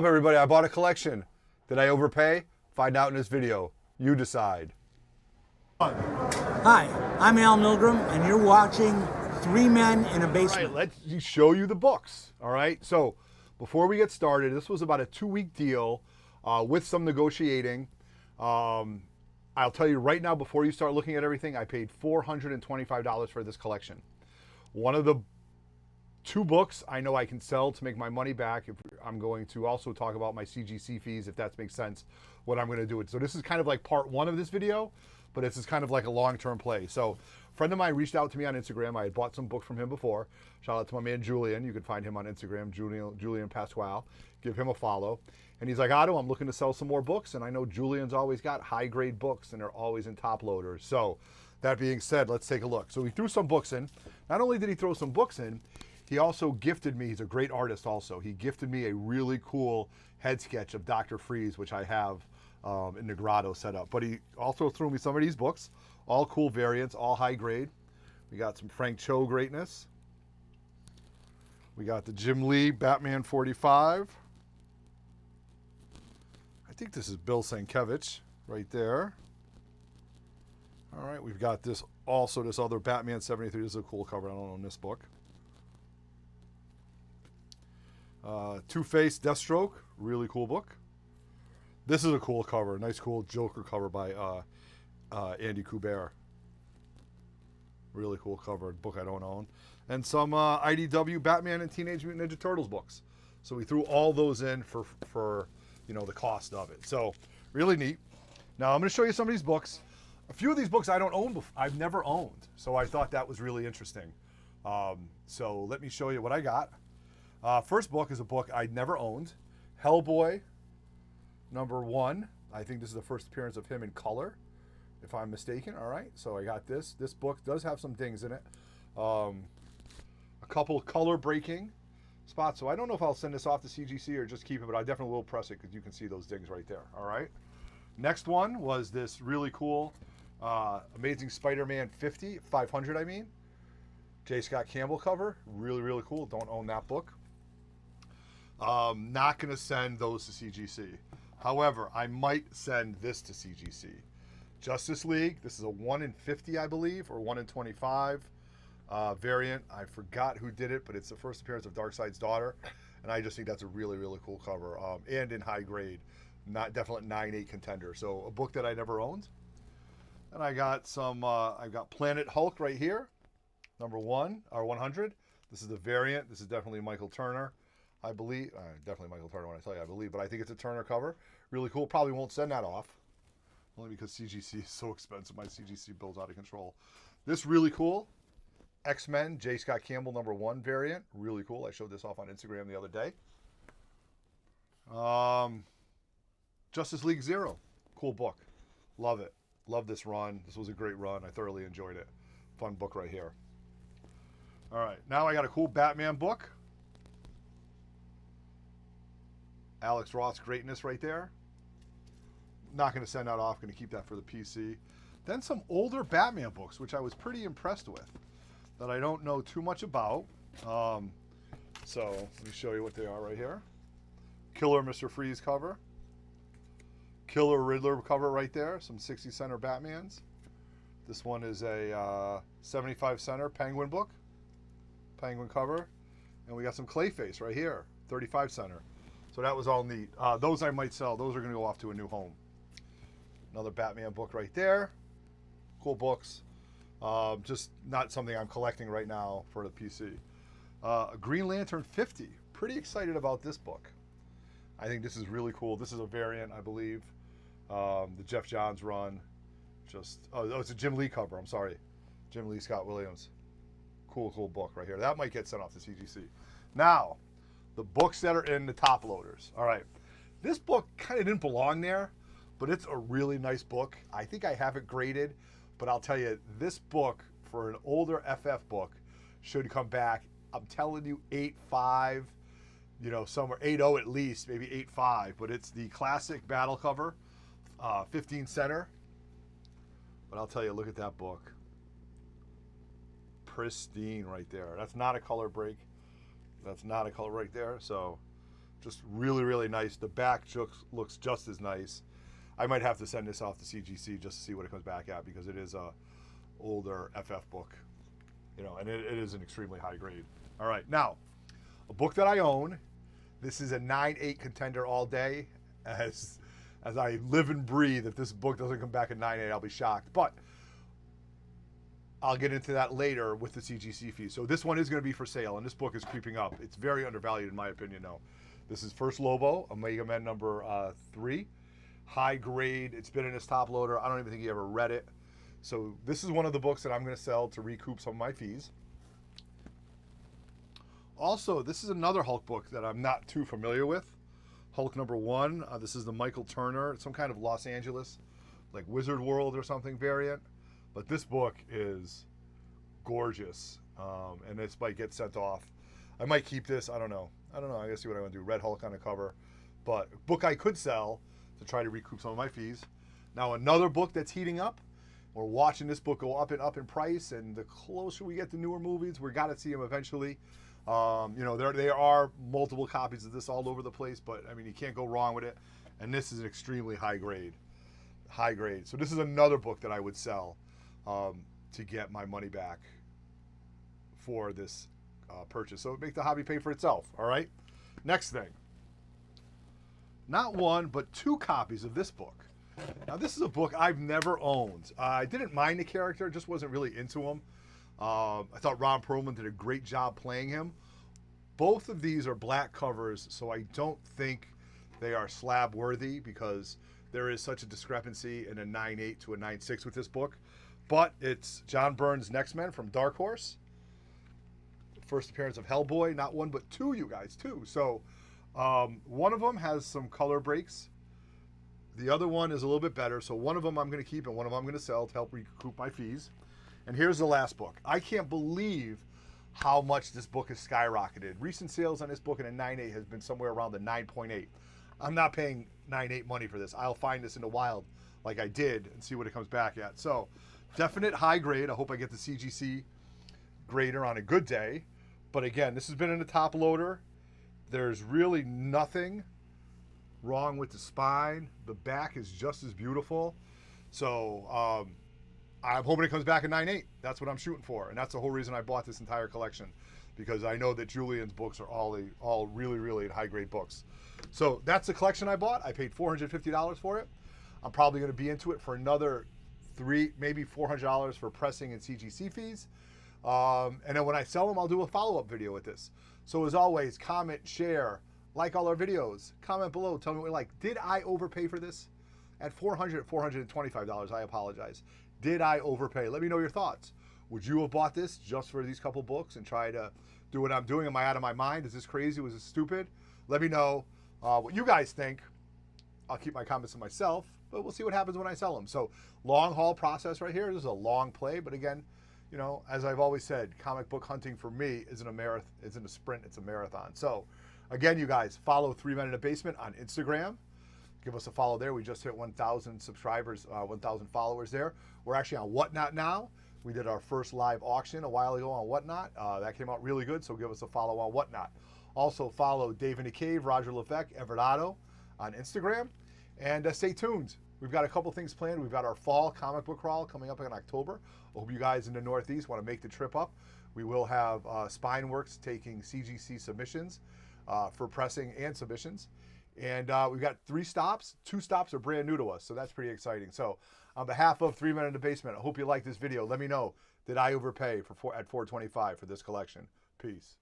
Up, everybody, I bought a collection. Did I overpay? Find out in this video. You decide. Hi, I'm Al Milgram, and you're watching Three Men in a All Basement. right, let's show you the books. All right, so before we get started, this was about a 2-week deal with some negotiating. I'll tell you right now, before you start looking at everything, I paid $425 for this collection. One of the 2 books I know I can sell to make my money back. If I'm going to also talk about my CGC fees, if that makes sense, what I'm going to do it. So this is kind of like part 1 of this video, but this is kind of like a long-term play. So a friend of mine reached out to me on Instagram. I had bought some books from him before. Shout out to my man Julian. You can find him on Instagram, Julian Pasquale. Give him a follow. And he's like, Otto, I'm looking to sell some more books, and I know Julian's always got high-grade books, and they're always in top loaders. So that being said, let's take a look. So he threw some books in. Not only did he throw some books in, he also gifted me, he's a great artist also, he gifted me a really cool head sketch of Dr. Freeze, which I have in the grotto set up. But he also threw me some of these books, all cool variants, all high grade. We got some Frank Cho greatness. We got the Jim Lee Batman 45. I think this is Bill Sienkiewicz right there. All right, we've got this also, this other Batman 73. This is a cool cover. I don't own this book. Two-Face Deathstroke, really cool book. This is a cool cover, nice cool Joker cover by Andy Kubert. Really cool cover, book I don't own. And some IDW Batman and Teenage Mutant Ninja Turtles books. So we threw all those in for you know, the cost of it. So really neat. Now I'm going to show you some of these books. A few of these books I don't own before. I've never owned, so I thought that was really interesting. So let me show you what I got. First book is a book I'd never owned. Hellboy, #1. I think this is the first appearance of him in color, if I'm mistaken. All right, so I got this. This book does have some dings in it. A couple color breaking spots. So I don't know if I'll send this off to CGC or just keep it, but I definitely will press it because you can see those dings right there. All right. Next one was this really cool Amazing Spider-Man 500, I mean. J. Scott Campbell cover. Really, really cool. Don't own that book. Not going to send those to CGC. However, I might send this to CGC. Justice League. This is a 1 in 50, I believe, or 1 in 25 variant. I forgot who did it, but it's the first appearance of Darkseid's daughter, and I just think that's a really, really cool cover, and in high grade. Not definite 9/8 contender. So a book that I never owned. And I got some. I got Planet Hulk right here, #1 or 100. This is the variant. This is definitely Michael Turner. I believe, definitely Michael Turner when I tell you I believe, but I think it's a Turner cover. Really cool. Probably won't send that off, only because CGC is so expensive. My CGC bill's out of control. This really cool. X-Men, J. Scott Campbell #1 variant. Really cool. I showed this off on Instagram the other day. Justice League Zero. Cool book. Love it. Love this run. This was a great run. I thoroughly enjoyed it. Fun book right here. All right. Now I got a cool Batman book. Alex Ross greatness right there. Not going to send that off. Going to keep that for the PC. Then some older Batman books, which I was pretty impressed with, that I don't know too much about. So let me show you what they are right here. Killer Mr. Freeze cover. Killer Riddler cover right there. Some 60 center Batmans. This one is a 75 center Penguin book. Penguin cover. And we got some Clayface right here. 35 center. So that was all neat. Those I might sell. Those are going to go off to a new home. Another Batman book right there. Cool books. Just not something I'm collecting right now for the PC. Green Lantern 50. Pretty excited about this book. I think this is really cool. This is a variant, I believe. The Jeff Johns run. It's a Jim Lee cover. I'm sorry. Jim Lee, Scott Williams. Cool, cool book right here. That might get sent off to CGC. Now, the books that are in the top loaders. All right. This book kind of didn't belong there, but it's a really nice book. I think I have it graded, but I'll tell you, this book for an older FF book should come back. I'm telling you, 8.5, you know, somewhere 8.0 at least, maybe 8.5, but it's the classic battle cover, 15 center. But I'll tell you, look at that book. Pristine right there. That's not a color break. That's not a color right there. So Just really, really nice. The back looks just as nice. I might have to send this off to CGC just to see what it comes back at, because it is a older FF book, you know, and it is an extremely high grade. All right, now, a book that I own. This is a 9.8 contender all day. As I live and breathe, if this book doesn't come back at 9.8, I'll be shocked. But I'll get into that later with the CGC fee. So this one is going to be for sale, and this book is creeping up. It's very undervalued in my opinion, though. This is First Lobo, Omega Men number 3. High grade. It's been in his top loader. I don't even think he ever read it. So this is one of the books that I'm going to sell to recoup some of my fees. Also, this is another Hulk book that I'm not too familiar with. Hulk number 1. This is the Michael Turner. It's some kind of Los Angeles, like Wizard World or something variant. But this book is gorgeous, and this might get sent off. I might keep this. I don't know. I gotta see what I want to do. Red Hulk on the cover, but a book I could sell to try to recoup some of my fees. Now another book that's heating up. We're watching this book go up and up in price, and the closer we get to newer movies, we got to see them eventually. You know, there are multiple copies of this all over the place, but I mean, you can't go wrong with it. And this is an extremely high grade. So this is another book that I would sell to get my money back for this purchase. So make the hobby pay for itself. All right. Next thing. Not one, but 2 copies of this book. Now this is a book I've never owned. I didn't mind the character, just wasn't really into him. I thought Ron Perlman did a great job playing him. Both of these are black covers, so I don't think they are slab worthy, because there is such a discrepancy in a 9.8 to a 9.6 with this book. But it's John Byrne's Next Men from Dark Horse. First appearance of Hellboy, not 1 but 2, you guys, 2. So one of them has some color breaks. The other one is a little bit better. So one of them I'm going to keep and one of them I'm going to sell to help recoup my fees. And here's the last book. I can't believe how much this book has skyrocketed. Recent sales on this book in a 9.8 has been somewhere around the 9.8. I'm not paying 9.8 money for this. I'll find this in the wild like I did and see what it comes back at. So definite high grade. I hope I get the CGC grader on a good day. But again, this has been in the top loader. There's really nothing wrong with the spine. The back is just as beautiful. So I'm hoping it comes back at 9.8. That's what I'm shooting for. And that's the whole reason I bought this entire collection, because I know that Julian's books are all really, really high grade books. So that's the collection I bought. I paid $450 for it. I'm probably going to be into it for another $300, maybe $400 for pressing and CGC fees. And then when I sell them, I'll do a follow-up video with this. So as always, comment, share, like all our videos, comment below, tell me what you like. Did I overpay for this? At $425, I apologize. Did I overpay? Let me know your thoughts. Would you have bought this just for these couple books and try to do what I'm doing? Am I out of my mind? Is this crazy? Was it stupid? Let me know what you guys think. I'll keep my comments to myself, but we'll see what happens when I sell them. So long haul process right here. This is a long play, but again, you know, as I've always said, comic book hunting for me isn't a marathon, isn't a sprint, it's a marathon. So again, you guys, follow 3 Men in the Basement on Instagram. Give us a follow there. We just hit 1,000 subscribers, 1,000 followers there. We're actually on Whatnot now. We did our first live auction a while ago on Whatnot. That came out really good, so give us a follow on Whatnot. Also follow Dave in the Cave, Roger Levesque, Everett Otto on Instagram. And stay tuned. We've got a couple things planned. We've got our fall comic book crawl coming up in October. I hope you guys in the Northeast want to make the trip up. We will have Spinworks taking CGC submissions for pressing and submissions. And we've got 3 stops. 2 stops are brand new to us, so that's pretty exciting. So on behalf of 3 Men in the Basement, I hope you like this video. Let me know, did I overpay at $425 for this collection? Peace.